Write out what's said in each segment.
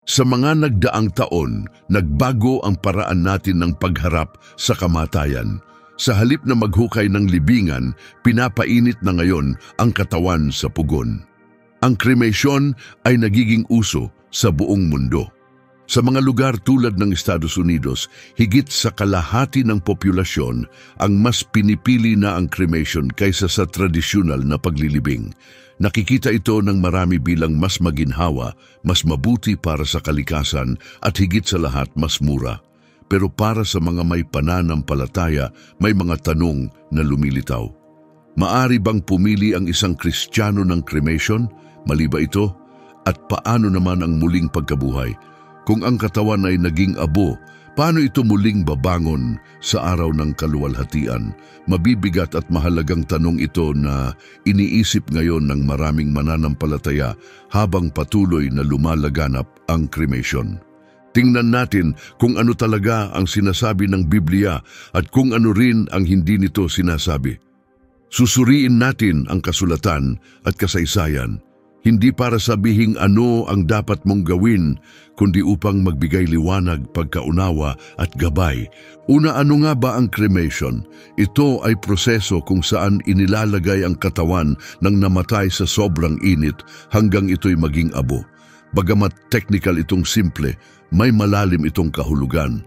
Sa mga nagdaang taon, nagbago ang paraan natin ng pagharap sa kamatayan. Sa halip na maghukay ng libingan, pinapainit na ngayon ang katawan sa pugon. Ang kremation ay nagiging uso sa buong mundo. Sa mga lugar tulad ng Estados Unidos, higit sa kalahati ng populasyon ang mas pinipili na ang cremation kaysa sa tradisyonal na paglilibing. Nakikita ito ng marami bilang mas maginhawa, mas mabuti para sa kalikasan at higit sa lahat mas mura. Pero para sa mga may pananampalataya, may mga tanong na lumilitaw. Maari bang pumili ang isang Kristiyano ng cremation? Mali ba ito? At paano naman ang muling pagkabuhay? Kung ang katawan ay naging abo, paano ito muling babangon sa araw ng kaluwalhatian? Mabibigat at mahalagang tanong ito na iniisip ngayon ng maraming mananampalataya habang patuloy na lumalaganap ang cremation. Tingnan natin kung ano talaga ang sinasabi ng Biblia at kung ano rin ang hindi nito sinasabi. Susuriin natin ang kasulatan at kasaysayan, hindi para sabihing ano ang dapat mong gawin, kundi upang magbigay liwanag, pagkaunawa at gabay. Una, ano nga ba ang cremation? Ito ay proseso kung saan inilalagay ang katawan ng namatay sa sobrang init hanggang ito'y maging abo. Bagamat technical itong simple, may malalim itong kahulugan.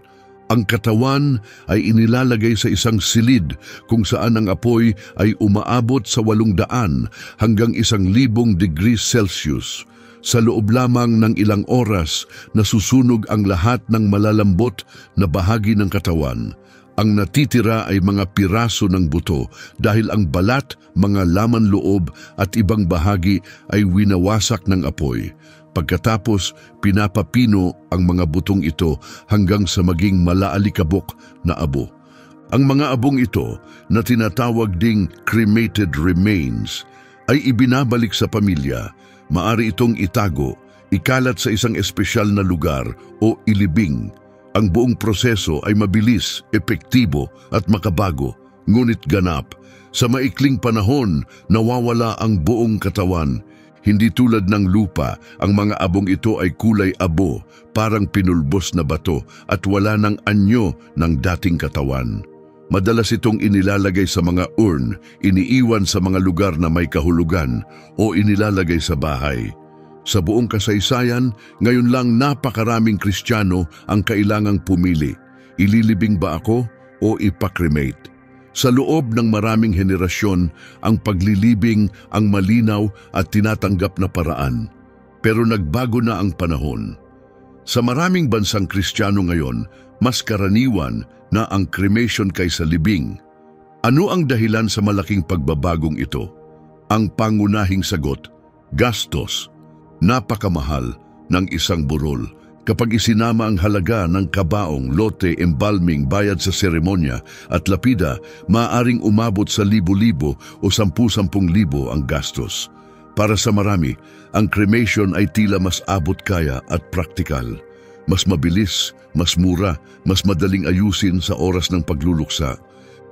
Ang katawan ay inilalagay sa isang silid kung saan ang apoy ay umaabot sa 800 hanggang 1,000 degrees Celsius. Sa loob lamang ng ilang oras, nasusunog ang lahat ng malalambot na bahagi ng katawan. Ang natitira ay mga piraso ng buto dahil ang balat, mga laman loob at ibang bahagi ay winawasak ng apoy. Pagkatapos, pinapapino ang mga butong ito hanggang sa maging malaalikabok na abo. Ang mga abong ito, na tinatawag ding cremated remains, ay ibinabalik sa pamilya. Maari itong itago, ikalat sa isang espesyal na lugar o ilibing. Ang buong proseso ay mabilis, epektibo at makabago, ngunit ganap. Sa maikling panahon, nawawala ang buong katawan. Hindi tulad ng lupa, ang mga abong ito ay kulay abo, parang pinulbos na bato at wala ng anyo ng dating katawan. Madalas itong inilalagay sa mga urn, iniiwan sa mga lugar na may kahulugan o inilalagay sa bahay. Sa buong kasaysayan, ngayon lang napakaraming Kristiyano ang kailangang pumili. Ililibing ba ako o ipakremate? Sa loob ng maraming henerasyon, ang paglilibing ang malinaw at tinatanggap na paraan. Pero nagbago na ang panahon. Sa maraming bansang Kristiyano ngayon, mas karaniwan na ang cremation kaysa libing. Ano ang dahilan sa malaking pagbabagong ito? Ang pangunahing sagot, gastos. Napakamahal ng isang burol. Kapag isinama ang halaga ng kabaong, lote, embalming, bayad sa seremonya at lapida, maaaring umabot sa 1,000 o 10,000 ang gastos. Para sa marami, ang cremation ay tila mas abot kaya at praktikal. Mas mabilis, mas mura, mas madaling ayusin sa oras ng pagluluksa.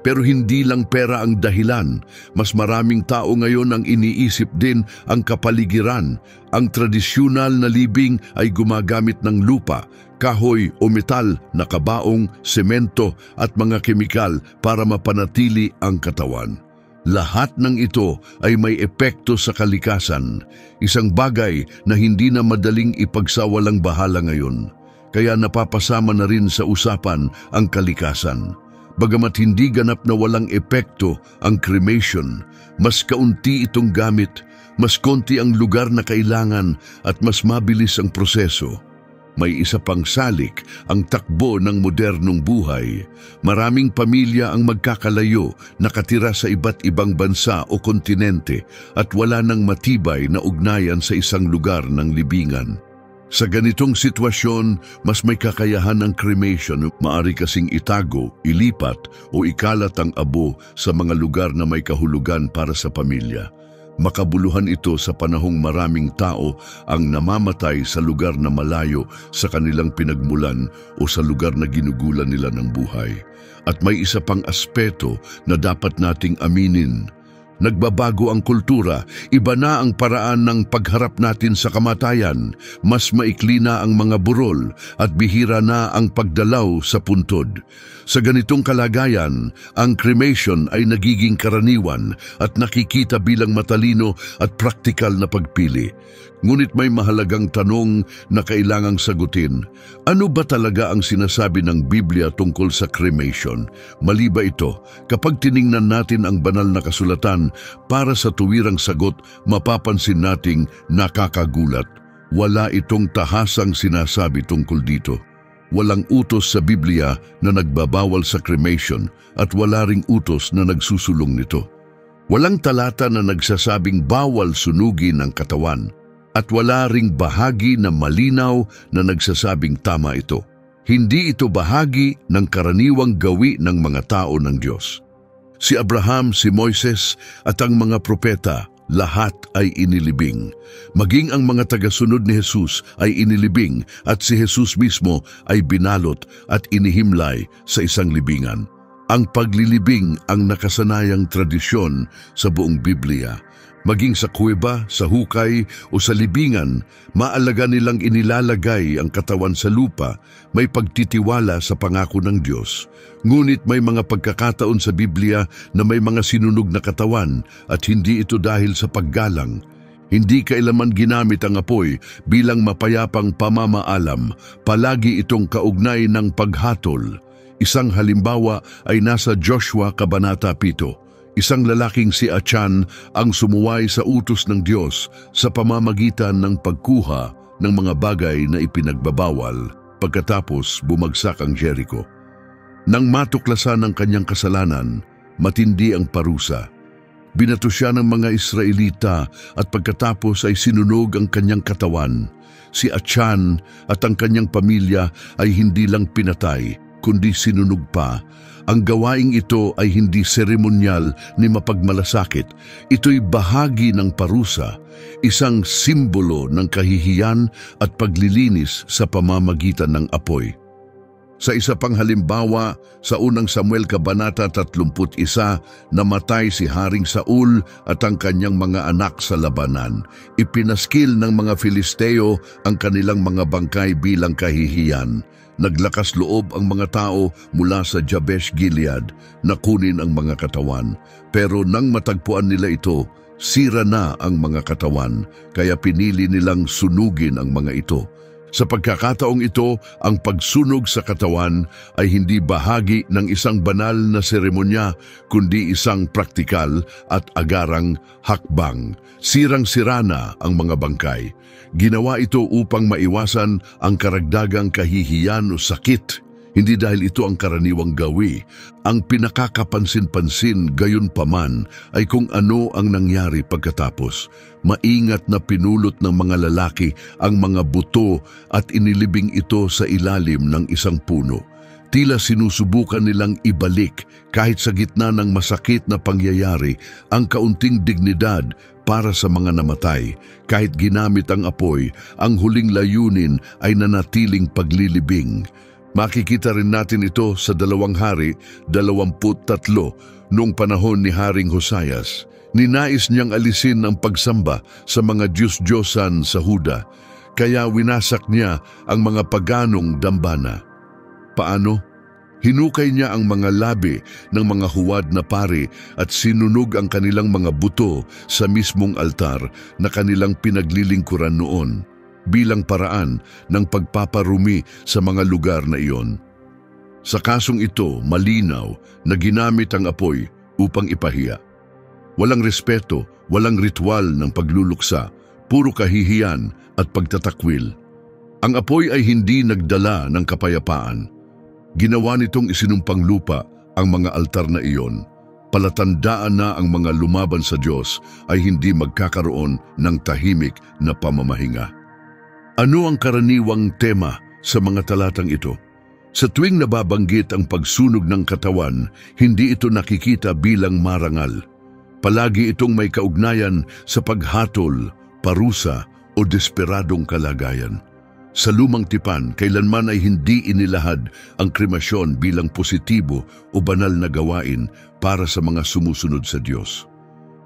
Pero hindi lang pera ang dahilan. Mas maraming tao ngayon ang iniisip din ang kapaligiran. Ang tradisyonal na libing ay gumagamit ng lupa, kahoy o metal na kabaong, semento at mga kemikal para mapanatili ang katawan. Lahat ng ito ay may epekto sa kalikasan, isang bagay na hindi na madaling ipagsawalang bahala ngayon. Kaya napapasama na rin sa usapan ang kalikasan. Bagamat hindi ganap na walang epekto ang cremation, mas kaunti itong gamit, mas konti ang lugar na kailangan at mas mabilis ang proseso. May isa pang salik, ang takbo ng modernong buhay. Maraming pamilya ang magkakalayo, nakatira sa iba't ibang bansa o kontinente at wala nang matibay na ugnayan sa isang lugar ng libingan. Sa ganitong sitwasyon, mas may kakayahan ng cremation, maari kasing itago, ilipat o ikalat ang abo sa mga lugar na may kahulugan para sa pamilya. Makabuluhan ito sa panahong maraming tao ang namamatay sa lugar na malayo sa kanilang pinagmulan o sa lugar na ginugulan nila ng buhay. At may isa pang aspeto na dapat nating aminin. Nagbabago ang kultura, iba na ang paraan ng pagharap natin sa kamatayan, mas maikli na ang mga burol at bihira na ang pagdalaw sa puntod. Sa ganitong kalagayan, ang cremation ay nagiging karaniwan at nakikita bilang matalino at praktikal na pagpili. Ngunit may mahalagang tanong na kailangang sagutin. Ano ba talaga ang sinasabi ng Biblia tungkol sa cremation? Mali ba ito? Kapag tiningnan natin ang banal na kasulatan, para sa tuwirang sagot, mapapansin nating nakakagulat. Wala itong tahasang sinasabi tungkol dito. Walang utos sa Biblia na nagbabawal sa cremation at wala ring utos na nagsusulong nito. Walang talata na nagsasabing bawal sunugin ang katawan at wala ring bahagi na malinaw na nagsasabing tama ito. Hindi ito bahagi ng karaniwang gawi ng mga tao ng Diyos. Si Abraham, si Moises at ang mga propeta, lahat ay inilibing. Maging ang mga tagasunod ni Jesus ay inilibing at si Jesus mismo ay binalot at inihimlay sa isang libingan. Ang paglilibing ang nakasanayang tradisyon sa buong Biblia. Maging sa kuweba, sa hukay o sa libingan, maalaga nilang inilalagay ang katawan sa lupa, may pagtitiwala sa pangako ng Diyos. Ngunit may mga pagkakataon sa Biblia na may mga sinunog na katawan at hindi ito dahil sa paggalang. Hindi kailaman ginamit ang apoy bilang mapayapang pamamaalam, palagi itong kaugnay ng paghatol. Isang halimbawa ay nasa Joshua Kabanata 7. Isang lalaking si Achan ang sumuway sa utos ng Diyos sa pamamagitan ng pagkuha ng mga bagay na ipinagbabawal pagkatapos bumagsak ang Jericho. Nang matuklasan ang kanyang kasalanan, matindi ang parusa. Binato siya ng mga Israelita at pagkatapos ay sinunog ang kanyang katawan. Si Achan at ang kanyang pamilya ay hindi lang pinatay, kundi sinunog pa. Ang gawaing ito ay hindi seremonyal ni mapagmalasakit. Ito'y bahagi ng parusa, isang simbolo ng kahihiyan at paglilinis sa pamamagitan ng apoy. Sa isa pang halimbawa, sa unang Samuel Kabanata 31, namatay si Haring Saul at ang kanyang mga anak sa labanan. Ipinaskil ng mga Filisteo ang kanilang mga bangkay bilang kahihiyan. Naglakas loob ang mga tao mula sa Jabesh Gilead na kunin ang mga katawan. Pero nang matagpuan nila ito, sira na ang mga katawan, kaya pinili nilang sunugin ang mga ito. Sa pagkakataong ito, ang pagsunog sa katawan ay hindi bahagi ng isang banal na seremonya, kundi isang praktikal at agarang hakbang. Sirang-sira na ang mga bangkay. Ginawa ito upang maiwasan ang karagdagang kahihiyan o sakit. Hindi dahil ito ang karaniwang gawi. Ang pinakakapansin-pansin gayon paman ay kung ano ang nangyari pagkatapos. Maingat na pinulot ng mga lalaki ang mga buto at inilibing ito sa ilalim ng isang puno. Tila sinusubukan nilang ibalik kahit sa gitna ng masakit na pangyayari ang kaunting dignidad para sa mga namatay. Kahit ginamit ang apoy, ang huling layunin ay nanatiling paglilibing. Makikita rin natin ito sa 2 Hari 23 noong panahon ni Haring Hosayas. Ninais niyang alisin ang pagsamba sa mga Diyos-Diyosan sa Huda, kaya winasak niya ang mga paganong dambana. Paano? Hinukay niya ang mga labi ng mga huwad na pari at sinunog ang kanilang mga buto sa mismong altar na kanilang pinaglilingkuran noon, bilang paraan ng pagpaparumi sa mga lugar na iyon. Sa kasong ito, malinaw na ginamit ang apoy upang ipahiya. Walang respeto, walang ritual ng pagluluksa, puro kahihiyan at pagtatakwil. Ang apoy ay hindi nagdala ng kapayapaan. Ginawa nitong isinumpang lupa ang mga altar na iyon. Palatandaan na ang mga lumaban sa Diyos ay hindi magkakaroon ng tahimik na pamamahinga. Ano ang karaniwang tema sa mga talatang ito? Sa tuwing nababanggit ang pagsunog ng katawan, hindi ito nakikita bilang marangal. Palagi itong may kaugnayan sa paghatol, parusa o desperadong kalagayan. Sa lumang tipan, kailanman ay hindi inilahad ang kremasyon bilang positibo o banal na gawain para sa mga sumusunod sa Diyos.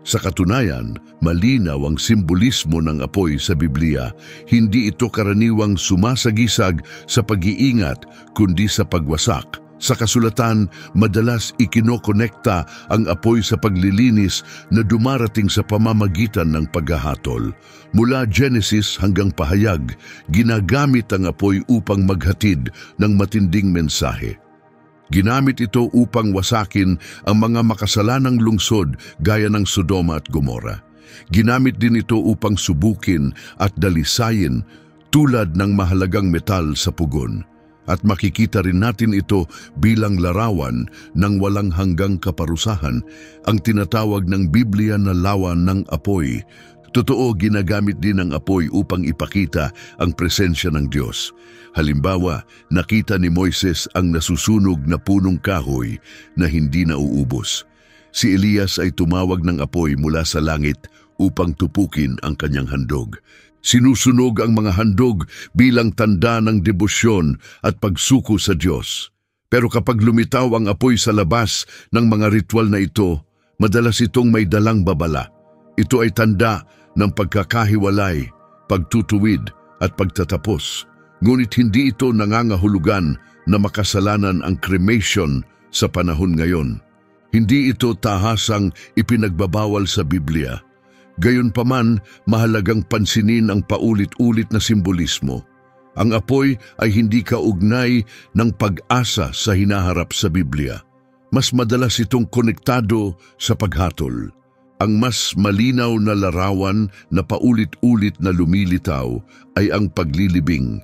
Sa katunayan, malinaw ang simbolismo ng apoy sa Biblia. Hindi ito karaniwang sumasagisag sa pag-iingat, kundi sa pagwasak. Sa kasulatan, madalas ikinokonekta ang apoy sa paglilinis na dumarating sa pamamagitan ng paghahatol. Mula Genesis hanggang Pahayag, ginagamit ang apoy upang maghatid ng matinding mensahe. Ginamit ito upang wasakin ang mga makasalanang lungsod gaya ng Sodoma at Gomora. Ginamit din ito upang subukin at dalisayin tulad ng mahalagang metal sa pugon. At makikita rin natin ito bilang larawan ng walang hanggang kaparusahan, ang tinatawag ng Biblia na lawan ng apoy. Totoo, ginagamit din ang apoy upang ipakita ang presensya ng Diyos. Halimbawa, nakita ni Moises ang nasusunog na punong kahoy na hindi nauubos. Si Elias ay tumawag ng apoy mula sa langit upang tupukin ang kanyang handog. Sinusunog ang mga handog bilang tanda ng debosyon at pagsuko sa Diyos. Pero kapag lumitaw ang apoy sa labas ng mga ritual na ito, madalas itong may dalang babala. Ito ay tanda ng pagkakahiwalay, pagtutuwid at pagtatapos. Ngunit hindi ito nangangahulugan na makasalanan ang cremation sa panahon ngayon. Hindi ito tahasang ipinagbabawal sa Biblia. Gayunpaman, mahalagang pansinin ang paulit-ulit na simbolismo. Ang apoy ay hindi kaugnay ng pag-asa sa hinaharap sa Biblia. Mas madalas itong konektado sa paghatol. Ang mas malinaw na larawan na paulit-ulit na lumilitaw ay ang paglilibing.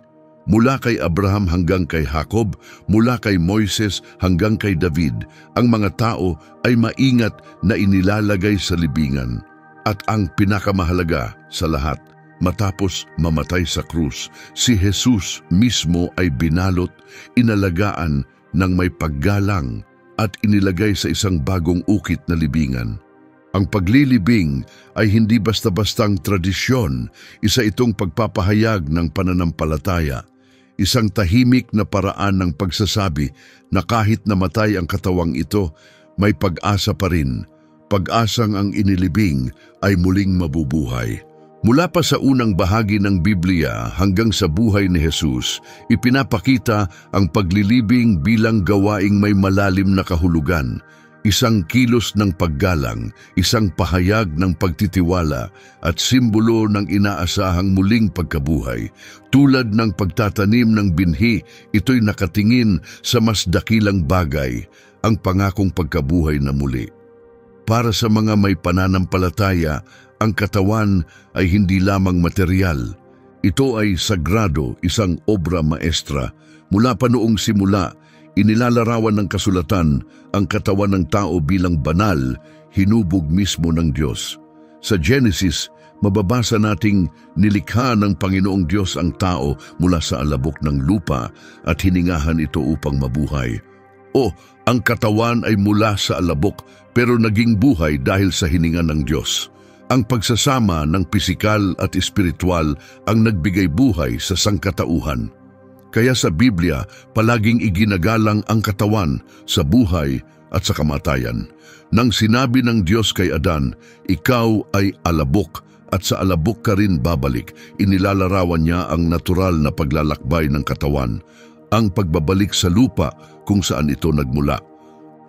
Mula kay Abraham hanggang kay Jacob, mula kay Moises hanggang kay David, ang mga tao ay maingat na inilalagay sa libingan. At ang pinakamahalaga sa lahat, matapos mamatay sa krus, si Jesus mismo ay binalot, inalagaan ng may paggalang at inilagay sa isang bagong ukit na libingan. Ang paglilibing ay hindi basta-bastang tradisyon, isa itong pagpapahayag ng pananampalataya. Isang tahimik na paraan ng pagsasabi na kahit namatay ang katawang ito, may pag-asa pa rin. Pag-asang ang inilibing ay muling mabubuhay. Mula pa sa unang bahagi ng Biblia hanggang sa buhay ni Jesus, ipinapakita ang paglilibing bilang gawaing may malalim na kahulugan. Isang kilos ng paggalang, isang pahayag ng pagtitiwala at simbolo ng inaasahang muling pagkabuhay. Tulad ng pagtatanim ng binhi, ito'y nakatingin sa mas dakilang bagay, ang pangakong pagkabuhay na muli. Para sa mga may pananampalataya, ang katawan ay hindi lamang material. Ito ay sagrado, isang obra maestra. Mula pa noong simula, inilalarawan ng kasulatan ang katawan ng tao bilang banal, hinubog mismo ng Diyos. Sa Genesis, mababasa nating nilikha ng Panginoong Diyos ang tao mula sa alabok ng lupa at hiningahan ito upang mabuhay. Ang katawan ay mula sa alabok pero naging buhay dahil sa hininga ng Diyos. Ang pagsasama ng pisikal at espiritual ang nagbigay buhay sa sangkatauhan. Kaya sa Biblia, palaging iginagalang ang katawan sa buhay at sa kamatayan. Nang sinabi ng Diyos kay Adan, ikaw ay alabok at sa alabok ka rin babalik, inilalarawan niya ang natural na paglalakbay ng katawan, ang pagbabalik sa lupa kung saan ito nagmula.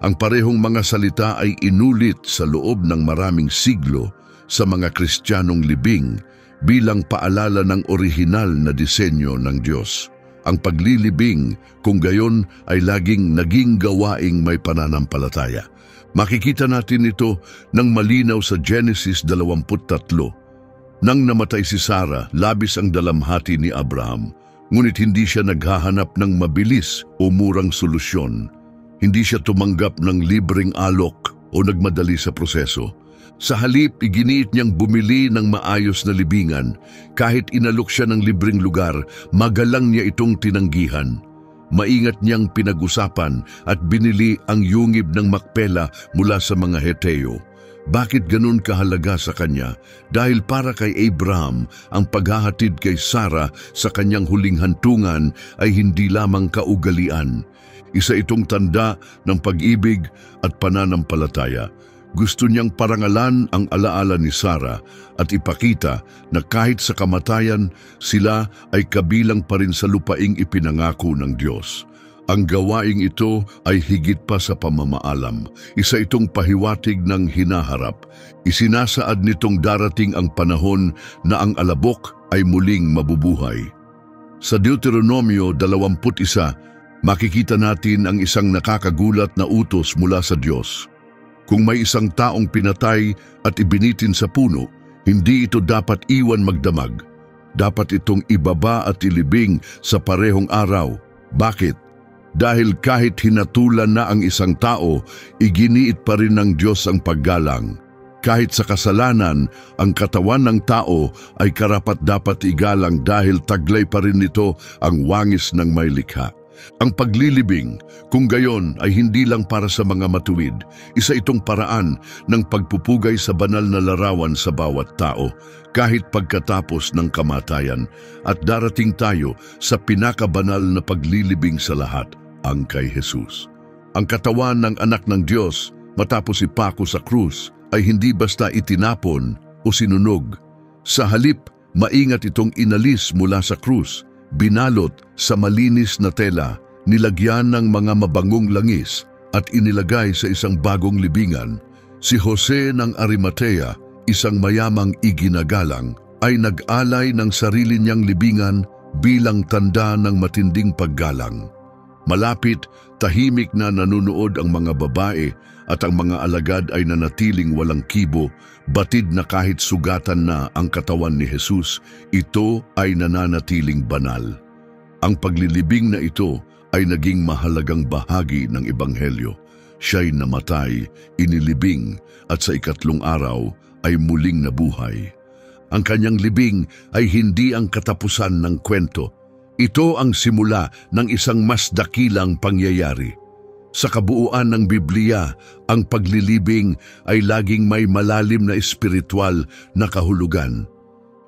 Ang parehong mga salita ay inulit sa loob ng maraming siglo sa mga Kristiyanong libing bilang paalala ng orihinal na disenyo ng Diyos. Ang paglilibing, kung gayon, ay laging naging gawaing may pananampalataya. Makikita natin ito ng malinaw sa Genesis 23. Nang namatay si Sarah, labis ang dalamhati ni Abraham. Ngunit hindi siya naghahanap ng mabilis o murang solusyon. Hindi siya tumanggap ng libreng alok o nagmadali sa proseso. Sa halip, iginiit niyang bumili ng maayos na libingan. Kahit inalok siya ng libreng lugar, magalang niya itong tinanggihan. Maingat niyang pinag-usapan at binili ang yungib ng Makpela mula sa mga Heteo. Bakit ganun kahalaga sa kanya? Dahil para kay Abraham, ang paghahatid kay Sarah sa kanyang huling hantungan ay hindi lamang kaugalian. Isa itong tanda ng pag-ibig at pananampalataya. Gusto niyang parangalan ang alaala ni Sarah at ipakita na kahit sa kamatayan, sila ay kabilang pa rin sa lupaing ipinangako ng Diyos. Ang gawaing ito ay higit pa sa pamamaalam. Isa itong pahiwatig ng hinaharap. Isinasaad nitong darating ang panahon na ang alabok ay muling mabubuhay. Sa Deuteronomio 21, makikita natin ang isang nakakagulat na utos mula sa Diyos. Kung may isang taong pinatay at ibinitin sa puno, hindi ito dapat iwan magdamag. Dapat itong ibaba at ilibing sa parehong araw. Bakit? Dahil kahit hinatulan na ang isang tao, iginiit pa rin ng Diyos ang paggalang. Kahit sa kasalanan, ang katawan ng tao ay karapat-dapat igalang dahil taglay pa rin nito ang wangis ng may likha. Ang paglilibing, kung gayon, ay hindi lang para sa mga matuwid. Isa itong paraan ng pagpupugay sa banal na larawan sa bawat tao, kahit pagkatapos ng kamatayan. At darating tayo sa pinakabanal na paglilibing sa lahat, ang kay Jesus. Ang katawan ng anak ng Diyos, matapos ipako sa krus, ay hindi basta itinapon o sinunog. Sa halip, maingat itong inalis mula sa krus, binalot sa malinis na tela, nilagyan ng mga mabangong langis at inilagay sa isang bagong libingan. Si Jose ng Arimatea, isang mayamang iginagalang, ay nag-alay ng sarili niyang libingan bilang tanda ng matinding paggalang. Malapit, tahimik na nanunood ang mga babae at ang mga alagad ay nanatiling walang kibo, batid na kahit sugatan na ang katawan ni Jesus, ito ay nananatiling banal. Ang paglilibing na ito ay naging mahalagang bahagi ng Ebanghelyo. Siya'y namatay, inilibing, at sa ikatlong araw ay muling nabuhay. Ang kanyang libing ay hindi ang katapusan ng kwento. Ito ang simula ng isang mas dakilang pangyayari. Sa kabuuan ng Biblia, ang paglilibing ay laging may malalim na espiritual na kahulugan.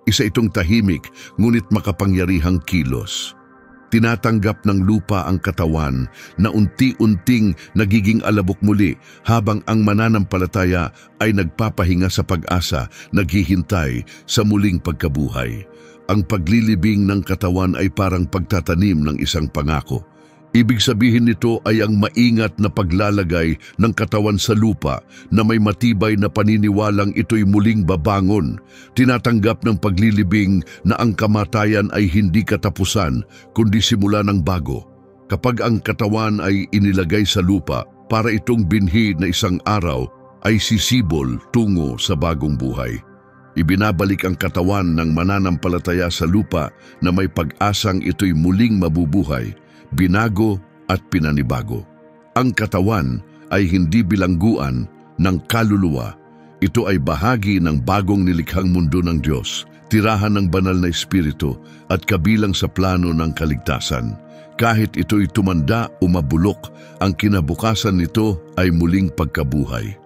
Isa itong tahimik, ngunit makapangyarihang kilos. Tinatanggap ng lupa ang katawan na unti-unting nagiging alabok muli habang ang mananampalataya ay nagpapahinga sa pag-asa, naghihintay sa muling pagkabuhay. Ang paglilibing ng katawan ay parang pagtatanim ng isang pangako. Ibig sabihin nito ay ang maingat na paglalagay ng katawan sa lupa na may matibay na paniniwalang ito'y muling babangon. Tinatanggap ng paglilibing na ang kamatayan ay hindi katapusan kundi simula ng bago. Kapag ang katawan ay inilagay sa lupa para itong binhi na isang araw ay sisibol tungo sa bagong buhay. Ibinabalik ang katawan ng mananampalataya sa lupa na may pag-asang ito'y muling mabubuhay, binago at pinanibago. Ang katawan ay hindi bilangguan ng kaluluwa. Ito ay bahagi ng bagong nilikhang mundo ng Diyos, tirahan ng banal na espiritu at kabilang sa plano ng kaligtasan. Kahit ito'y tumanda o mabulok, ang kinabukasan nito ay muling pagkabuhay.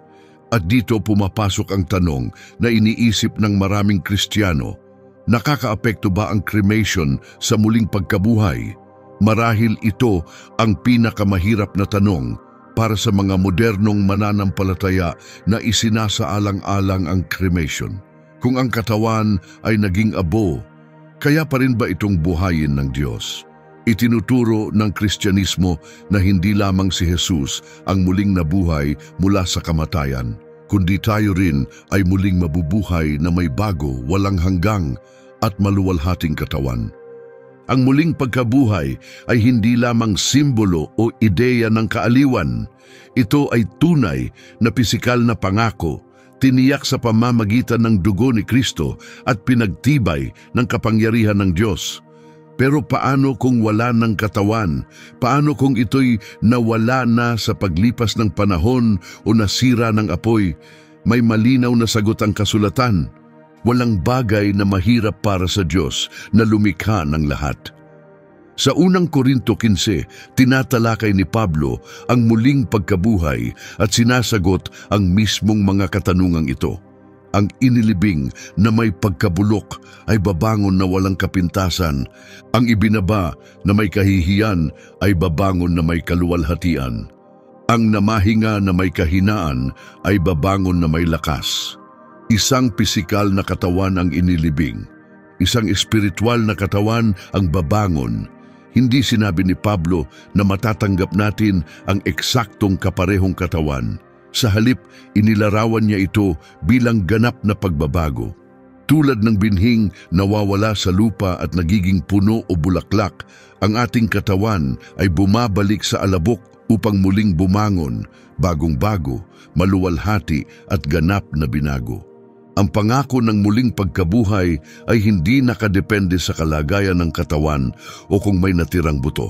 At dito pumapasok ang tanong na iniisip ng maraming Kristiyano, nakakaapekto ba ang cremation sa muling pagkabuhay? Marahil ito ang pinakamahirap na tanong para sa mga modernong mananampalataya na isinasaalang-alang ang cremation. Kung ang katawan ay naging abo, kaya pa rin ba itong buhayin ng Diyos? Itinuturo ng Kristyanismo na hindi lamang si Jesus ang muling nabuhay mula sa kamatayan, kundi tayo rin ay muling mabubuhay na may bago, walang hanggang at maluwalhating katawan. Ang muling pagkabuhay ay hindi lamang simbolo o ideya ng kaaliwan. Ito ay tunay na pisikal na pangako, tiniyak sa pamamagitan ng dugo ni Kristo at pinagtibay ng kapangyarihan ng Diyos. Pero paano kung wala ng katawan? Paano kung ito'y nawala na sa paglipas ng panahon o nasira ng apoy? May malinaw na sagot ang kasulatan. Walang bagay na mahirap para sa Diyos na lumikha ng lahat. Sa unang Korinto 15, tinatalakay ni Pablo ang muling pagkabuhay at sinasagot ang mismong mga katanungang ito. Ang inilibing na may pagkabulok ay babangon na walang kapintasan. Ang ibinaba na may kahihiyan ay babangon na may kaluwalhatian. Ang namahinga na may kahinaan ay babangon na may lakas. Isang pisikal na katawan ang inilibing. Isang espiritual na katawan ang babangon. Hindi sinabi ni Pablo na matatanggap natin ang eksaktong kaparehong katawan. Sa halip, inilarawan niya ito bilang ganap na pagbabago. Tulad ng binhing nawawala sa lupa at nagiging puno o bulaklak, ang ating katawan ay bumabalik sa alabok upang muling bumangon, bagong-bago, maluwalhati at ganap na binago. Ang pangako ng muling pagkabuhay ay hindi nakadepende sa kalagayan ng katawan o kung may natirang buto.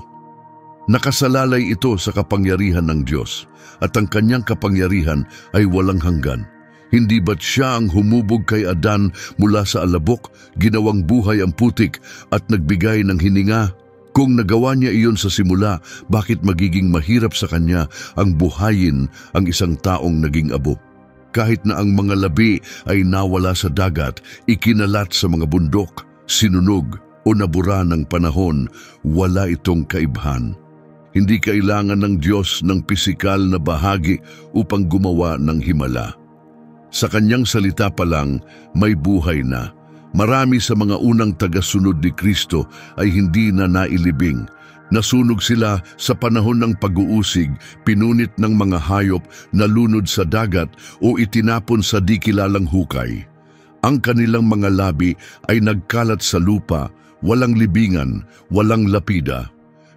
Nakasalalay ito sa kapangyarihan ng Diyos at ang kanyang kapangyarihan ay walang hanggan. Hindi ba't siya ang humubog kay Adan mula sa alabok, ginawang buhay ang putik at nagbigay ng hininga? Kung nagawa niya iyon sa simula, bakit magiging mahirap sa kanya ang buhayin ang isang taong naging abo? Kahit na ang mga labi ay nawala sa dagat, ikinalat sa mga bundok, sinunog o nabura ng panahon, wala itong kaibhan. Hindi kailangan ng Diyos ng pisikal na bahagi upang gumawa ng himala. Sa kanyang salita pa lang, may buhay na. Marami sa mga unang tagasunod ni Kristo ay hindi na nailibing. Nasunog sila sa panahon ng pag-uusig, pinunit ng mga hayop, nalunod sa dagat o itinapon sa di kilalang hukay. Ang kanilang mga labi ay nagkalat sa lupa, walang libingan, walang lapida.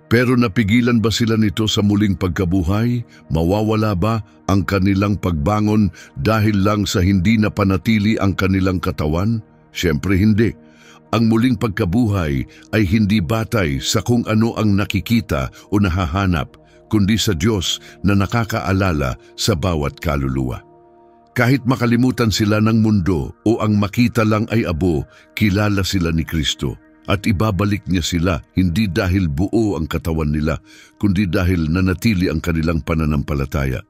Pero napigilan ba sila nito sa muling pagkabuhay? Mawawala ba ang kanilang pagbangon dahil lang sa hindi napanatili ang kanilang katawan? Siyempre hindi. Ang muling pagkabuhay ay hindi batay sa kung ano ang nakikita o nahahanap, kundi sa Diyos na nakakaalala sa bawat kaluluwa. Kahit makalimutan sila ng mundo o ang makita lang ay abo, kilala sila ni Kristo. At ibabalik niya sila hindi dahil buo ang katawan nila, kundi dahil nanatili ang kanilang pananampalataya.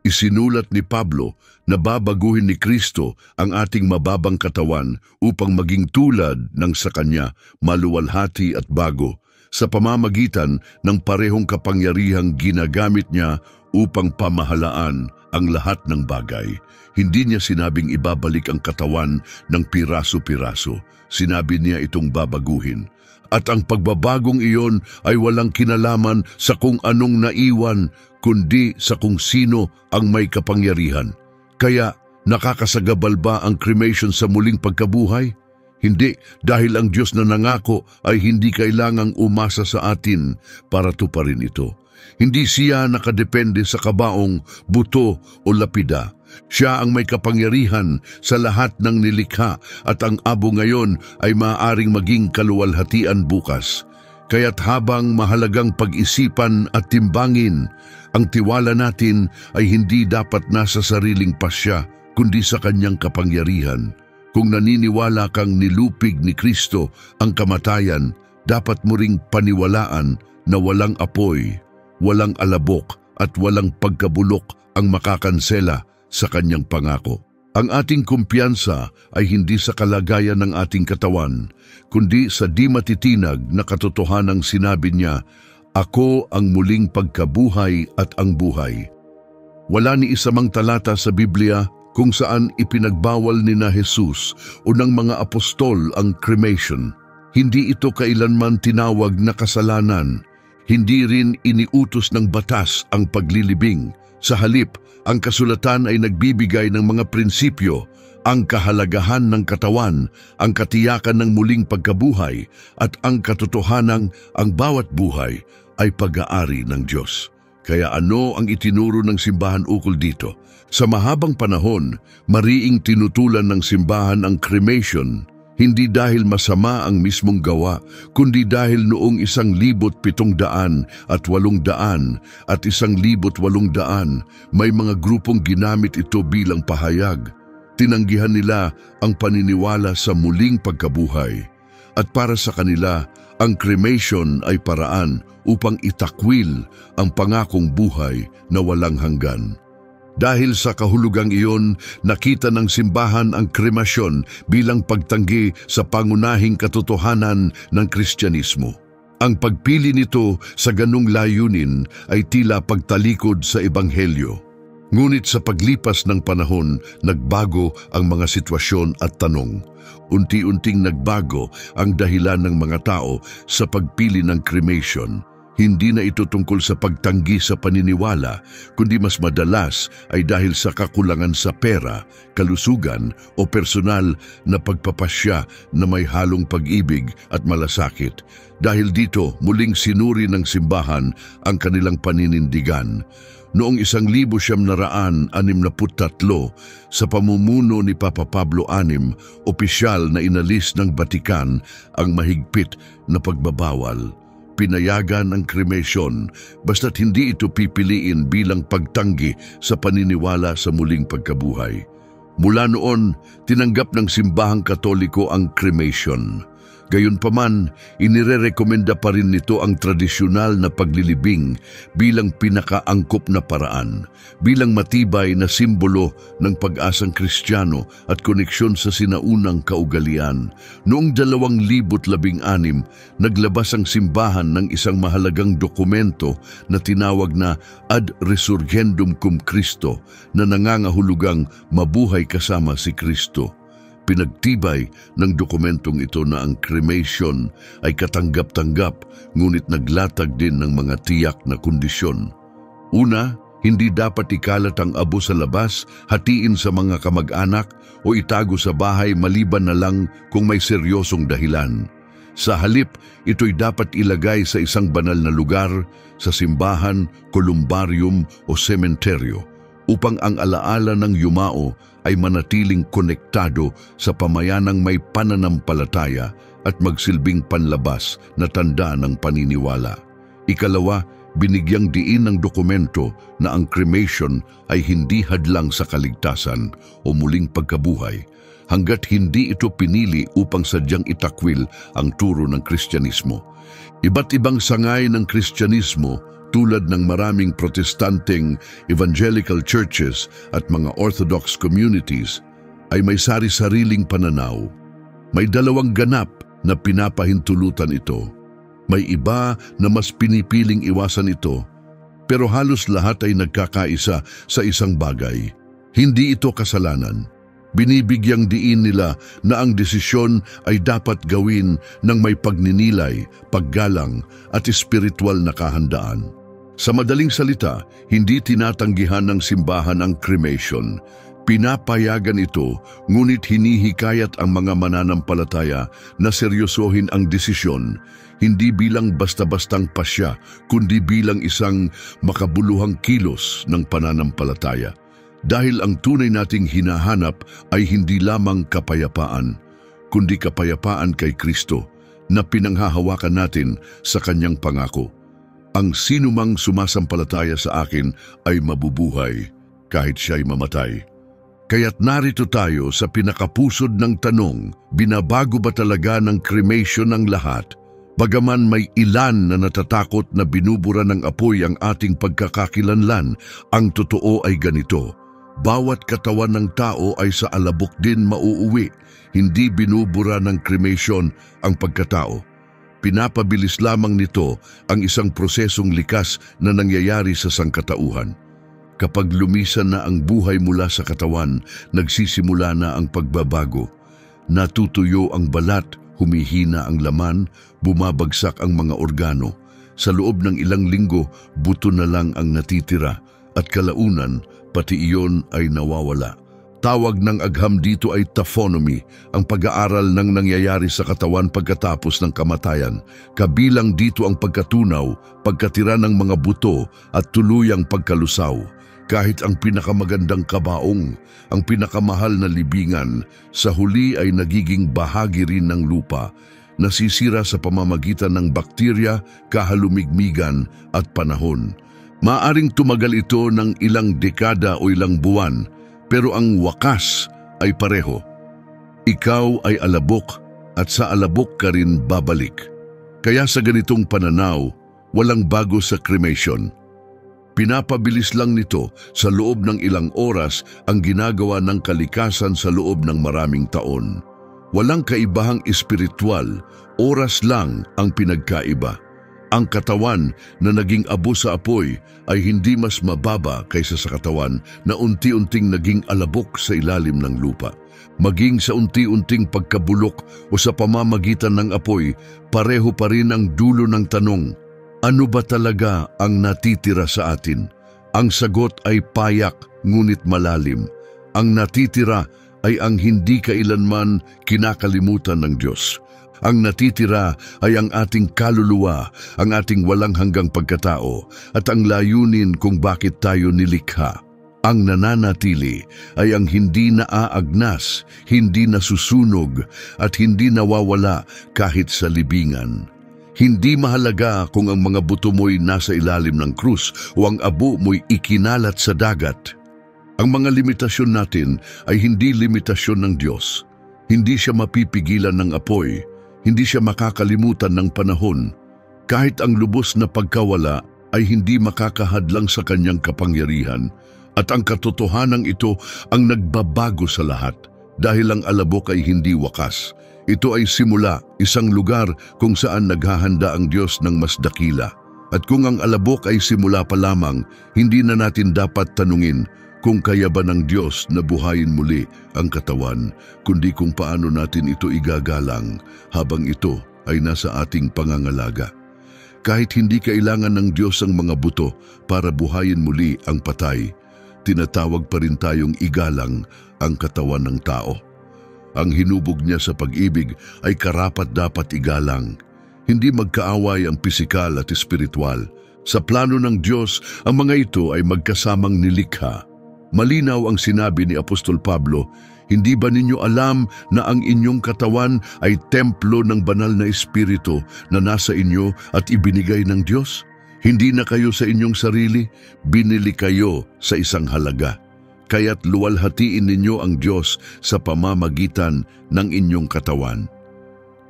Isinulat ni Pablo na babaguhin ni Kristo ang ating mababang katawan upang maging tulad ng sa Kanya, maluwalhati at bago, sa pamamagitan ng parehong kapangyarihang ginagamit niya upang pamahalaan ang lahat ng bagay. Hindi niya sinabing ibabalik ang katawan ng piraso-piraso. Sinabi niya itong babaguhin. At ang pagbabagong iyon ay walang kinalaman sa kung anong naiwan, kundi sa kung sino ang may kapangyarihan. Kaya, nakakasagabal ba ang cremation sa muling pagkabuhay? Hindi, dahil ang Diyos na nangako ay hindi kailangang umasa sa atin para tuparin ito. Hindi siya nakadepende sa kabaong, buto o lapida. Siya ang may kapangyarihan sa lahat ng nilikha at ang abo ngayon ay maaaring maging kaluwalhatian bukas. Kaya't habang mahalagang pag-isipan at timbangin, ang tiwala natin ay hindi dapat nasa sariling pasya, kundi sa kanyang kapangyarihan. Kung naniniwala kang nilupig ni Kristo ang kamatayan, dapat mo ring paniwalaan na walang apoy, walang alabok at walang pagkabulok ang makakansela sa kanyang pangako. Ang ating kumpiyansa ay hindi sa kalagayan ng ating katawan, kundi sa di matitinag na katotohanang sinabi niya, "Ako ang muling pagkabuhay at ang buhay." Wala ni isamang talata sa Biblia kung saan ipinagbawal ni na Jesus o ng mga apostol ang cremation. Hindi ito kailanman tinawag na kasalanan. Hindi rin iniutos ng batas ang paglilibing. Sa halip, ang kasulatan ay nagbibigay ng mga prinsipyo, ang kahalagahan ng katawan, ang katiyakan ng muling pagkabuhay, at ang katotohanang ang bawat buhay ay pag-aari ng Diyos. Kaya ano ang itinuro ng simbahan ukol dito? Sa mahabang panahon, mariing tinutulan ng simbahan ang cremation, hindi dahil masama ang mismong gawa, kundi dahil noong 1,700 at 800 at 1,800 may mga grupong ginamit ito bilang pahayag. Tinanggihan nila ang paniniwala sa muling pagkabuhay. At para sa kanila, ang cremation ay paraan upang itakwil ang pangakong buhay na walang hanggan. Dahil sa kahulugang iyon, nakita ng simbahan ang kremasyon bilang pagtanggi sa pangunahing katotohanan ng Kristyanismo. Ang pagpili nito sa ganung layunin ay tila pagtalikod sa Ebanghelyo. Ngunit sa paglipas ng panahon, nagbago ang mga sitwasyon at tanong. Unti-unting nagbago ang dahilan ng mga tao sa pagpili ng cremation. Hindi na ito tungkol sa pagtanggi sa paniniwala, kundi mas madalas ay dahil sa kakulangan sa pera, kalusugan o personal na pagpapasya na may halong pag-ibig at malasakit. Dahil dito, muling sinuri ng simbahan ang kanilang paninindigan. Noong 1963, sa pamumuno ni Papa Pablo VI, opisyal na inalis ng Batikan ang mahigpit na pagbabawal. Pinayagan ang cremation basta't hindi ito pipiliin bilang pagtanggi sa paniniwala sa muling pagkabuhay. Mula noon, tinanggap ng simbahang Katoliko ang cremation. Gayunpaman, inirerekomenda pa rin nito ang tradisyonal na paglilibing bilang pinakaangkop na paraan, bilang matibay na simbolo ng pag-asang Kristiyano at koneksyon sa sinaunang kaugalian. Noong 2016, naglabas ang simbahan ng isang mahalagang dokumento na tinawag na Ad Resurgendum cum Christo, na nangangahulugang mabuhay kasama si Kristo. Pinagtibay ng dokumentong ito na ang cremation ay katanggap-tanggap, ngunit naglatag din ng mga tiyak na kondisyon. Una, hindi dapat ikalat ang abo sa labas, hatiin sa mga kamag-anak o itago sa bahay maliban na lang kung may seryosong dahilan. Sa halip, ito'y dapat ilagay sa isang banal na lugar, sa simbahan, kolumbarium o sementeryo, upang ang alaala ng yumao ay manatiling konektado sa pamayanang may pananampalataya at magsilbing panlabas na tanda ng paniniwala. Ikalawa, binigyang diin ng dokumento na ang cremation ay hindi hadlang sa kaligtasan o muling pagkabuhay, hanggat hindi ito pinili upang sadyang itakwil ang turo ng Kristyanismo. Iba't ibang sangay ng Kristyanismo, tulad ng maraming protestanteng evangelical churches at mga Orthodox communities, ay may sari-sariling pananaw. May dalawang ganap na pinapahintulutan ito. May iba na mas pinipiling iwasan ito, pero halos lahat ay nagkakaisa sa isang bagay. Hindi ito kasalanan. Binibigyang diin nila na ang desisyon ay dapat gawin ng may pagninilay, paggalang at espiritual na kahandaan. Sa madaling salita, hindi tinatanggihan ng simbahan ang cremation. Pinapayagan ito, ngunit hinihikayat ang mga mananampalataya na seryosohin ang desisyon, hindi bilang basta-bastang pasya, kundi bilang isang makabuluhang kilos ng pananampalataya. Dahil ang tunay nating hinahanap ay hindi lamang kapayapaan, kundi kapayapaan kay Kristo na pinanghahawakan natin sa kanyang pangako. Ang sinumang sumasampalataya sa akin ay mabubuhay kahit siya'y mamatay. Kaya't narito tayo sa pinakapusod ng tanong, binabago ba talaga ng cremation ang lahat? Bagaman may ilan na natatakot na binubura ng apoy ang ating pagkakakilanlan, ang totoo ay ganito. Bawat katawan ng tao ay sa alabok din mauuwi, hindi binubura ng cremation ang pagkatao. Pinapabilis lamang nito ang isang prosesong likas na nangyayari sa sangkatauhan. Kapag lumisan na ang buhay mula sa katawan, nagsisimula na ang pagbabago. Natutuyo ang balat, humihina ang laman, bumabagsak ang mga organo. Sa loob ng ilang linggo, buto na lang ang natitira at kalaunan, pati iyon ay nawawala. Tawag ng agham dito ay taphonomy, ang pag-aaral ng nangyayari sa katawan pagkatapos ng kamatayan. Kabilang dito ang pagkatunaw, pagkatira ng mga buto at tuluyang pagkalusaw. Kahit ang pinakamagandang kabaong, ang pinakamahal na libingan, sa huli ay nagiging bahagi rin ng lupa, nasisira sa pamamagitan ng bakterya, kahalumigmigan at panahon. Maaring tumagal ito ng ilang dekada o ilang buwan, pero ang wakas ay pareho. Ikaw ay alabok at sa alabok ka rin babalik. Kaya sa ganitong pananaw, walang bago sa cremation. Pinapabilis lang nito sa loob ng ilang oras ang ginagawa ng kalikasan sa loob ng maraming taon. Walang kaibahang espiritual, oras lang ang pinagkaiba. Ang katawan na naging abo sa apoy ay hindi mas mababa kaysa sa katawan na unti-unting naging alabok sa ilalim ng lupa. Maging sa unti-unting pagkabulok o sa pamamagitan ng apoy, pareho pa rin ang dulo ng tanong, ano ba talaga ang natitira sa atin? Ang sagot ay payak ngunit malalim. Ang natitira ay ang hindi kailanman kinakalimutan ng Diyos. Ang natitira ay ang ating kaluluwa, ang ating walang hanggang pagkatao, at ang layunin kung bakit tayo nilikha. Ang nananatili ay ang hindi naaagnas, hindi nasusunog, at hindi nawawala kahit sa libingan. Hindi mahalaga kung ang mga buto mo'y nasa ilalim ng krus o ang abo mo'y ikinalat sa dagat. Ang mga limitasyon natin ay hindi limitasyon ng Diyos. Hindi siya mapipigilan ng apoy. Hindi siya makakalimutan ng panahon. Kahit ang lubos na pagkawala ay hindi makakahadlang sa kanyang kapangyarihan. At ang katotohanan ito ang nagbabago sa lahat dahil ang alabok ay hindi wakas. Ito ay simula, isang lugar kung saan naghahanda ang Diyos ng mas dakila. At kung ang alabok ay simula pa lamang, hindi na natin dapat tanungin kung kaya ba ng Diyos na buhayin muli ang katawan, kundi kung paano natin ito igagalang habang ito ay nasa ating pangangalaga. Kahit hindi kailangan ng Diyos ang mga buto para buhayin muli ang patay, tinatawag pa rin tayong igalang ang katawan ng tao. Ang hinubog niya sa pag-ibig ay karapat-dapat igalang. Hindi magkaaway ang pisikal at espiritual. Sa plano ng Diyos, ang mga ito ay magkasamang nilikha. Malinaw ang sinabi ni Apostol Pablo, hindi ba ninyo alam na ang inyong katawan ay templo ng banal na espiritu na nasa inyo at ibinigay ng Diyos? Hindi na kayo sa inyong sarili, binili kayo sa isang halaga. Kaya't luwalhatiin ninyo ang Diyos sa pamamagitan ng inyong katawan.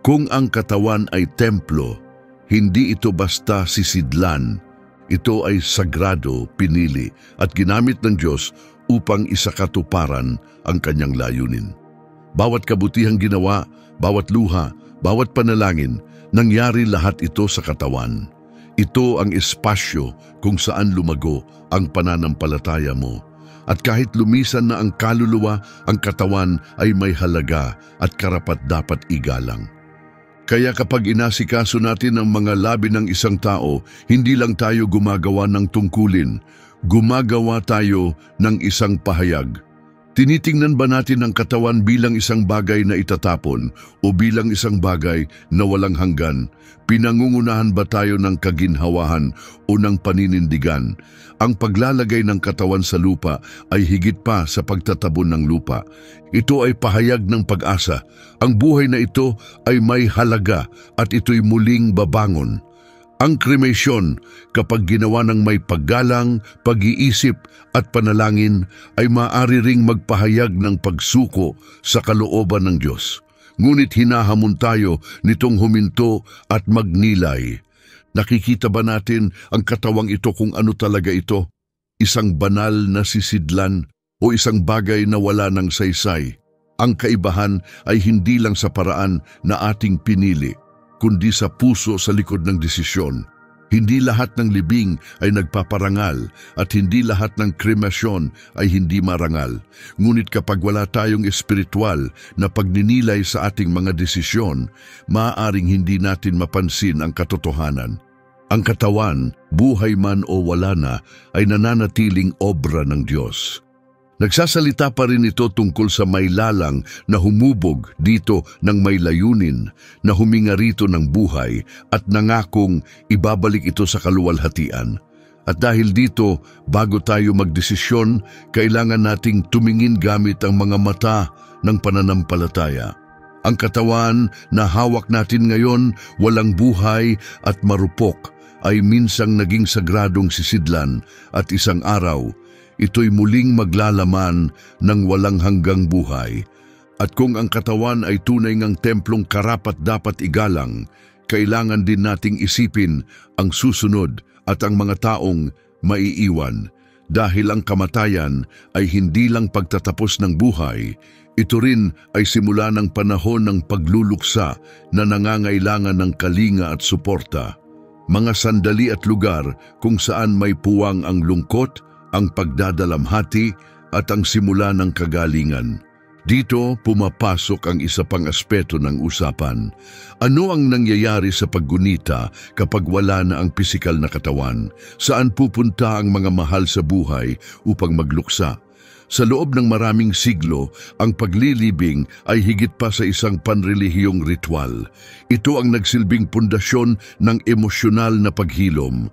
Kung ang katawan ay templo, hindi ito basta sisidlan. Ito ay sagrado, pinili at ginamit ng Diyos upang isakatuparan ang kanyang layunin. Bawat kabutihang ginawa, bawat luha, bawat panalangin, nangyari lahat ito sa katawan. Ito ang espasyo kung saan lumago ang pananampalataya mo. At kahit lumisan na ang kaluluwa, ang katawan ay may halaga at karapat-dapat igalang. Kaya kapag inasikaso natin ang mga labi ng isang tao, hindi lang tayo gumagawa ng tungkulin, gumagawa tayo ng isang pahayag. Tinitingnan ba natin ang katawan bilang isang bagay na itatapon o bilang isang bagay na walang hanggan? Pinangungunahan ba tayo ng kaginhawahan o ng paninindigan? Ang paglalagay ng katawan sa lupa ay higit pa sa pagtatabon ng lupa. Ito ay pahayag ng pag-asa. Ang buhay na ito ay may halaga at ito'y muling babangon. Ang kremasyon, kapag ginawa ng may paggalang, pag-iisip at panalangin, ay maaari ring magpahayag ng pagsuko sa kalooban ng Diyos. Ngunit hinahamon tayo nitong huminto at magnilay. Nakikita ba natin ang katawang ito kung ano talaga ito? Isang banal na sisidlan o isang bagay na wala ng saysay? Ang kaibahan ay hindi lang sa paraan na ating pinili, kundi sa puso sa likod ng desisyon. Hindi lahat ng libing ay nagpaparangal at hindi lahat ng kremasyon ay hindi marangal. Ngunit kapag wala tayong espiritual na pagninilay sa ating mga desisyon, maaaring hindi natin mapansin ang katotohanan. Ang katawan, buhay man o wala na, ay nananatiling obra ng Diyos. Nagsasalita pa rin ito tungkol sa may lalang na humubog dito ng may layunin, na huminga rito ng buhay at nangakong ibabalik ito sa kaluwalhatian. At dahil dito, bago tayo magdesisyon, kailangan nating tumingin gamit ang mga mata ng pananampalataya. Ang katawan na hawak natin ngayon, walang buhay at marupok, ay minsang naging sagradong sisidlan at isang araw, ito'y muling maglalaman ng walang hanggang buhay. At kung ang katawan ay tunay ngang templong karapat-dapat igalang, kailangan din nating isipin ang susunod at ang mga taong maiiwan. Dahil ang kamatayan ay hindi lang pagtatapos ng buhay, ito rin ay simula ng panahon ng pagluluksa na nangangailangan ng kalinga at suporta. mga sandali at lugar kung saan may puwang ang lungkot, ang pagdadalamhati at ang simula ng kagalingan. Dito pumapasok ang isa pang aspeto ng usapan. Ano ang nangyayari sa paggunita kapag wala na ang pisikal na katawan? Saan pupunta ang mga mahal sa buhay upang magluksa? Sa loob ng maraming siglo, ang paglilibing ay higit pa sa isang panrelihiyong ritual. Ito ang nagsilbing pundasyon ng emosyonal na paghilom.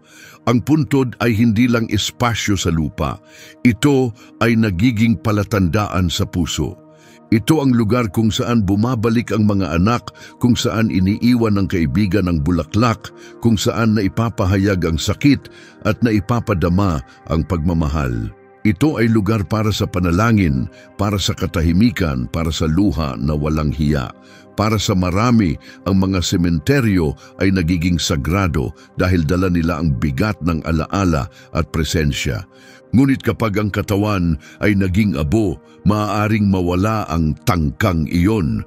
Ang puntod ay hindi lang espasyo sa lupa. Ito ay nagiging palatandaan sa puso. Ito ang lugar kung saan bumabalik ang mga anak, kung saan iniiwan ng kaibigan ang bulaklak, kung saan naipapahayag ang sakit at naipapadama ang pagmamahal. Ito ay lugar para sa panalangin, para sa katahimikan, para sa luha na walang hiya. Para sa marami, ang mga sementeryo ay nagiging sagrado dahil dala nila ang bigat ng alaala at presensya. Ngunit kapag ang katawan ay naging abo, maaaring mawala ang tangkang iyon.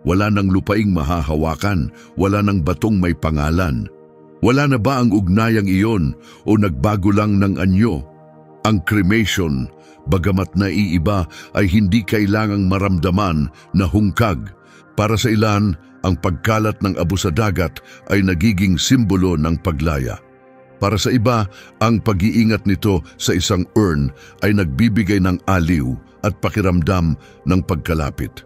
Wala nang lupaing mahahawakan, wala nang batong may pangalan. Wala na ba ang ugnayang iyon o nagbago lang ng anyo? Ang cremation, bagamat naiiba, ay hindi kailangang maramdaman na hungkag. Para sa ilan, ang pagkalat ng abo sa dagat ay nagiging simbolo ng paglaya. Para sa iba, ang pag-iingat nito sa isang urn ay nagbibigay ng aliw at pakiramdam ng pagkalapit.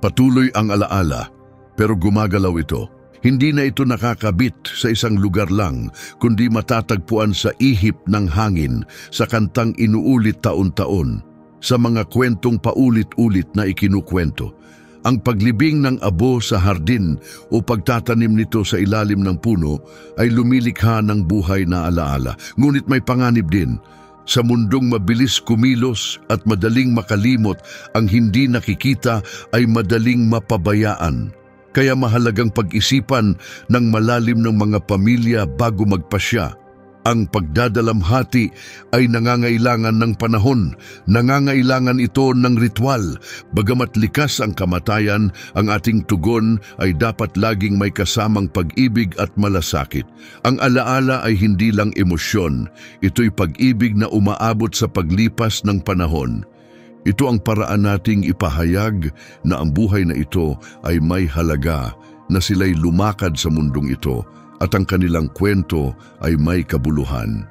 Patuloy ang alaala, pero gumagalaw ito. Hindi na ito nakakabit sa isang lugar lang, kundi matatagpuan sa ihip ng hangin, sa kantang inuulit taon-taon, sa mga kwentong paulit-ulit na ikinukwento. Ang paglibing ng abo sa hardin o pagtatanim nito sa ilalim ng puno ay lumilikha ng buhay na alaala. Ngunit may panganib din. Sa mundong mabilis kumilos at madaling makalimot, ang hindi nakikita ay madaling mapabayaan. Kaya mahalagang pag-isipan ng malalim ng mga pamilya bago magpasya. Ang pagdadalamhati ay nangangailangan ng panahon, nangangailangan ito ng ritual. Bagamat likas ang kamatayan, ang ating tugon ay dapat laging may kasamang pag-ibig at malasakit. Ang alaala ay hindi lang emosyon, ito'y pag-ibig na umaabot sa paglipas ng panahon. Ito ang paraan nating ipahayag na ang buhay na ito ay may halaga, na sila'y lumakad sa mundong ito, at ang kanilang kwento ay may kabuluhan.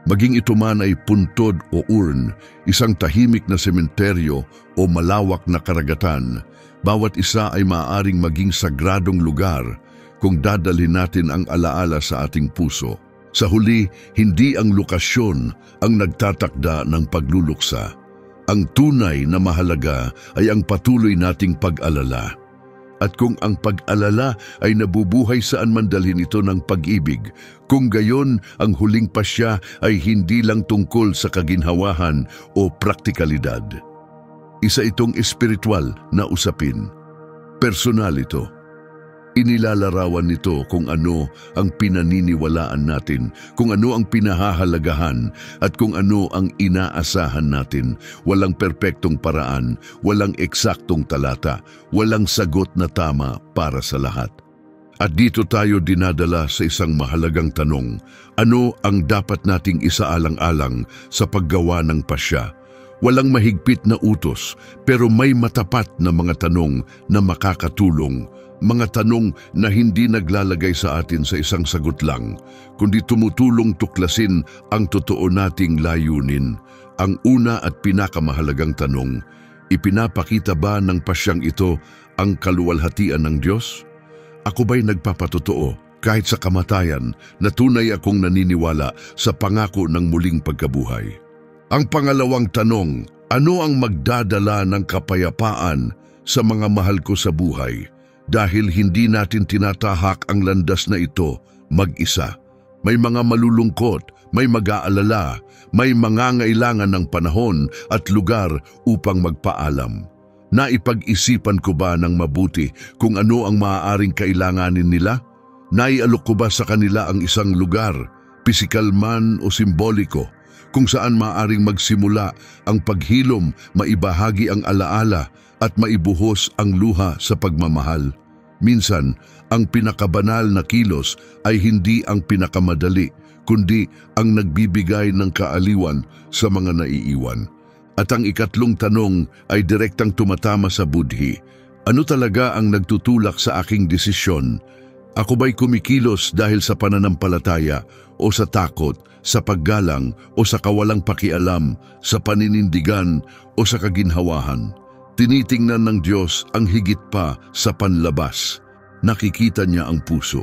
Maging ito man ay puntod o urn, isang tahimik na sementeryo o malawak na karagatan, bawat isa ay maaaring maging sagradong lugar kung dadalhin natin ang alaala sa ating puso. Sa huli, hindi ang lokasyon ang nagtatakda ng pagluluksa. Ang tunay na mahalaga ay ang patuloy nating pag-alala. At kung ang pag-alala ay nabubuhay saan man dalhin ito ng pag-ibig, kung gayon ang huling pasya ay hindi lang tungkol sa kaginhawahan o praktikalidad. Isa itong espiritual na usapin. Personal ito. Inilalarawan nito kung ano ang pinaniniwalaan natin, kung ano ang pinahahalagahan at kung ano ang inaasahan natin. Walang perpektong paraan, walang eksaktong talata, walang sagot na tama para sa lahat. At dito tayo dinadala sa isang mahalagang tanong: ano ang dapat nating isaalang-alang sa paggawa ng pasya? Walang mahigpit na utos, pero may matapat na mga tanong na makakatulong. Mga tanong na hindi naglalagay sa atin sa isang sagot lang, kundi tumutulong tuklasin ang totoo nating layunin. Ang una at pinakamahalagang tanong: ipinapakita ba ng pasyang ito ang kaluwalhatian ng Diyos? Ako ba'y nagpapatotoo kahit sa kamatayan na tunay akong naniniwala sa pangako ng muling pagkabuhay? Ang pangalawang tanong: ano ang magdadala ng kapayapaan sa mga mahal ko sa buhay? Dahil hindi natin tinatahak ang landas na ito mag-isa. May mga malulungkot, may mag-aalala, may mangangailangan ng panahon at lugar upang magpaalam. Naipag-isipan ko ba ng mabuti kung ano ang maaaring kailanganin nila? Naialok ko ba sa kanila ang isang lugar, pisikal man o simboliko, kung saan maaaring magsimula ang paghilom, maibahagi ang alaala at maibuhos ang luha sa pagmamahal? Minsan, ang pinakabanal na kilos ay hindi ang pinakamadali, kundi ang nagbibigay ng kaaliwan sa mga naiiwan. At ang ikatlong tanong ay direktang tumatama sa budhi. Ano talaga ang nagtutulak sa aking desisyon? Ako ba'y kumikilos dahil sa pananampalataya o sa takot, sa paggalang o sa kawalang pakialam, sa paninindigan o sa kaginhawahan? Tinitingnan ng Diyos ang higit pa sa panlabas. Nakikita niya ang puso.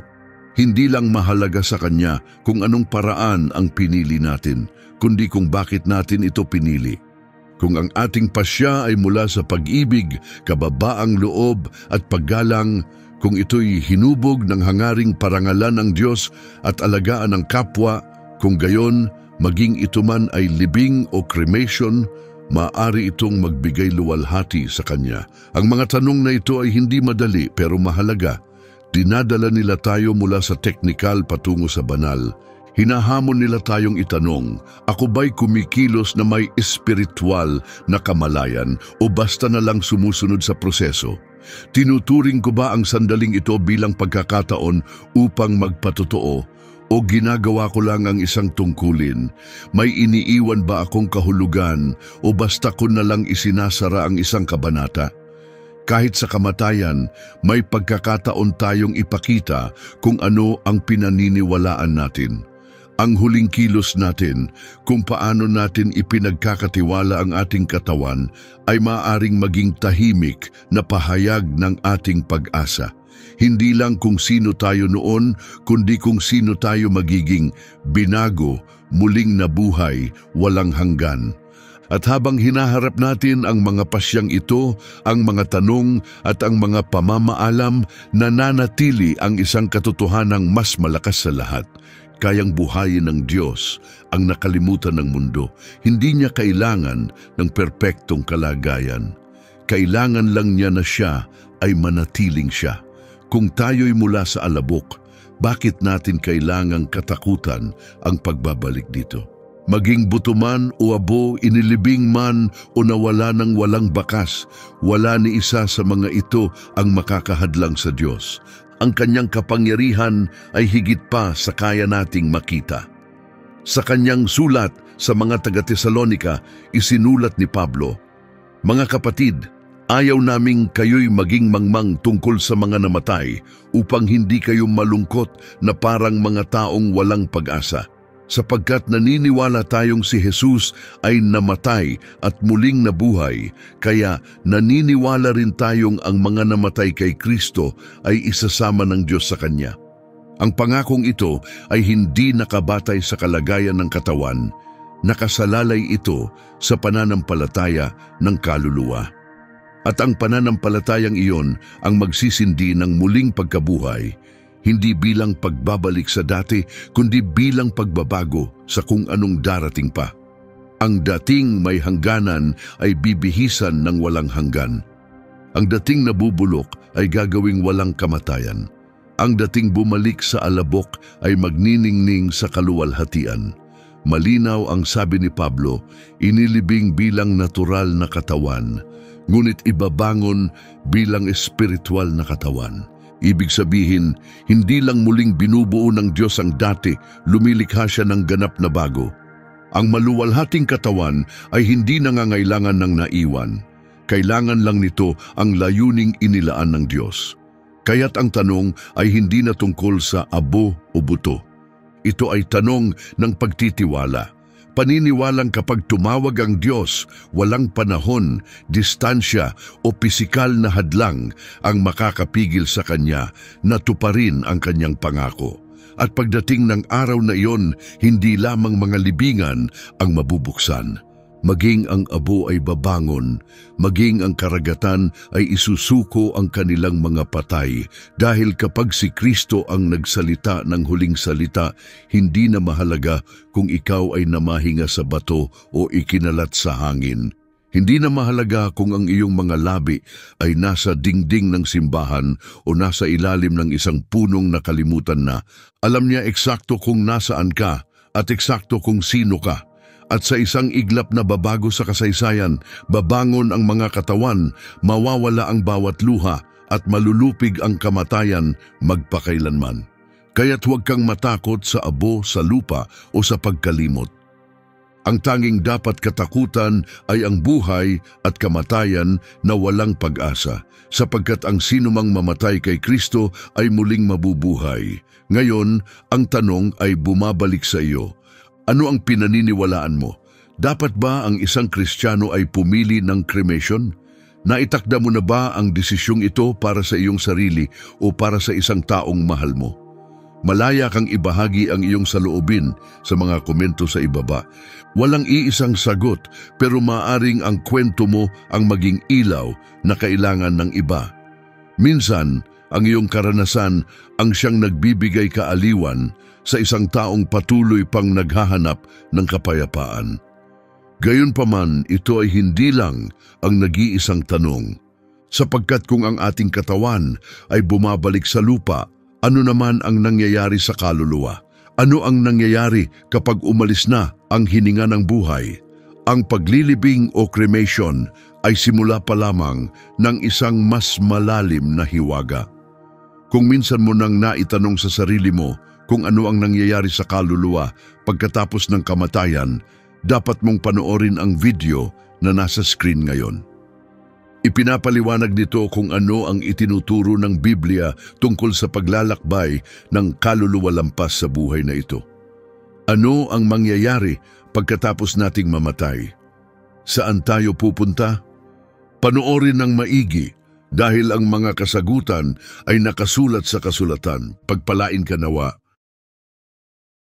Hindi lang mahalaga sa Kanya kung anong paraan ang pinili natin, kundi kung bakit natin ito pinili. Kung ang ating pasya ay mula sa pag-ibig, kababaang loob at paggalang, kung ito'y hinubog ng hangaring parangalan ng Diyos at alagaan ng kapwa, kung gayon, maging ito man ay libing o cremation, maaari itong magbigay luwalhati sa Kanya. Ang mga tanong na ito ay hindi madali pero mahalaga. Dinadala nila tayo mula sa teknikal patungo sa banal. Hinahamon nila tayong itanong, ako ba'y kumikilos na may espiritual na kamalayan o basta na lang sumusunod sa proseso? Tinuturing ko ba ang sandaling ito bilang pagkakataon upang magpatotoo o ginagawa ko lang ang isang tungkulin? May iniiwan ba akong kahulugan o basta ko na lang isinasara ang isang kabanata? Kahit sa kamatayan, may pagkakataon tayong ipakita kung ano ang pinaniniwalaan natin. Ang huling kilos natin, kung paano natin ipinagkakatiwala ang ating katawan, ay maaaring maging tahimik na pahayag ng ating pag-asa. Hindi lang kung sino tayo noon, kundi kung sino tayo magiging binago, muling nabuhay, walang hanggan. At habang hinaharap natin ang mga pasyang ito, ang mga tanong at ang mga pamamaalam, nananatili ang isang katotohanang mas malakas sa lahat. Kayang buhayin ng Diyos ang nakalimutan ng mundo. Hindi niya kailangan ng perpektong kalagayan. Kailangan lang niya na siya ay manatiling siya. Kung tayo'y mula sa alabok, bakit natin kailangang katakutan ang pagbabalik dito? Maging buto man o abo, inilibing man o nawala ng walang bakas, wala ni isa sa mga ito ang makakahadlang sa Diyos. Ang Kanyang kapangyarihan ay higit pa sa kaya nating makita. Sa Kanyang sulat sa mga taga-Tesalonika, isinulat ni Pablo, "Mga kapatid, ayaw naming kayo'y maging mangmang tungkol sa mga namatay upang hindi kayo malungkot na parang mga taong walang pag-asa. Sapagkat naniniwala tayong si Jesus ay namatay at muling nabuhay, kaya naniniwala rin tayong ang mga namatay kay Kristo ay isasama ng Diyos sa Kanya. Ang pangakong ito ay hindi nakabatay sa kalagayan ng katawan, nakasalalay ito sa pananampalataya ng kaluluwa. At ang pananampalatayang iyon ang magsisindi ng muling pagkabuhay, hindi bilang pagbabalik sa dati, kundi bilang pagbabago sa kung anong darating pa. Ang dating may hangganan ay bibihisan ng walang hanggan. Ang dating nabubulok ay gagawing walang kamatayan. Ang dating bumalik sa alabok ay magniningning sa kaluwalhatian. Malinaw ang sabi ni Pablo, inilibing bilang natural na katawan, ngunit ibabangon bilang espiritual na katawan. Ibig sabihin, hindi lang muling binubuo ng Diyos ang dati, lumilikha siya ng ganap na bago. Ang maluwalhating katawan ay hindi nangangailangan ng naiwan. Kailangan lang nito ang layuning inilaan ng Diyos. Kaya't ang tanong ay hindi na tungkol sa abo o buto. Ito ay tanong ng pagtitiwala. Paniniwalang kapag tumawag ang Diyos, walang panahon, distansya o pisikal na hadlang ang makakapigil sa Kanya na tuparin ang Kanyang pangako. At pagdating ng araw na iyon, hindi lamang mga libingan ang mabubuksan. Maging ang abo ay babangon, maging ang karagatan ay isusuko ang kanilang mga patay. Dahil kapag si Kristo ang nagsalita ng huling salita, hindi na mahalaga kung ikaw ay namahinga sa bato o ikinalat sa hangin. Hindi na mahalaga kung ang iyong mga labi ay nasa dingding ng simbahan o nasa ilalim ng isang punong nakalimutan na. Alam niya eksakto kung nasaan ka at eksakto kung sino ka. At sa isang iglap na babago sa kasaysayan, babangon ang mga katawan, mawawala ang bawat luha, at malulupig ang kamatayan magpakailanman. Kaya't huwag kang matakot sa abo sa lupa o sa pagkalimot. Ang tanging dapat katakutan ay ang buhay at kamatayan na walang pag-asa, sapagkat ang sinumang mamatay kay Kristo ay muling mabubuhay. Ngayon, ang tanong ay bumabalik sa iyo. Ano ang pinaniniwalaan mo? Dapat ba ang isang Kristiyano ay pumili ng cremation? Naitakda mo na ba ang desisyong ito para sa iyong sarili o para sa isang taong mahal mo? Malaya kang ibahagi ang iyong saloobin sa mga komento sa ibaba. Walang iisang sagot, pero maaring ang kwento mo ang maging ilaw na kailangan ng iba. Minsan, ang iyong karanasan ang siyang nagbibigay kaaliwan sa isang taong patuloy pang naghahanap ng kapayapaan. Gayunpaman, ito ay hindi lang ang nag-iisang tanong. Sapagkat kung ang ating katawan ay bumabalik sa lupa, ano naman ang nangyayari sa kaluluwa? Ano ang nangyayari kapag umalis na ang hininga ng buhay? Ang paglilibing o cremation ay simula pa lamang ng isang mas malalim na hiwaga. Kung minsan mo nang naitanong sa sarili mo kung ano ang nangyayari sa kaluluwa pagkatapos ng kamatayan, dapat mong panoorin ang video na nasa screen ngayon. Ipinapaliwanag nito kung ano ang itinuturo ng Biblia tungkol sa paglalakbay ng kaluluwa lampas sa buhay na ito. Ano ang mangyayari pagkatapos nating mamatay? Saan tayo pupunta? Panoorin ng maigi dahil ang mga kasagutan ay nakasulat sa kasulatan. Pagpalain ka nawa.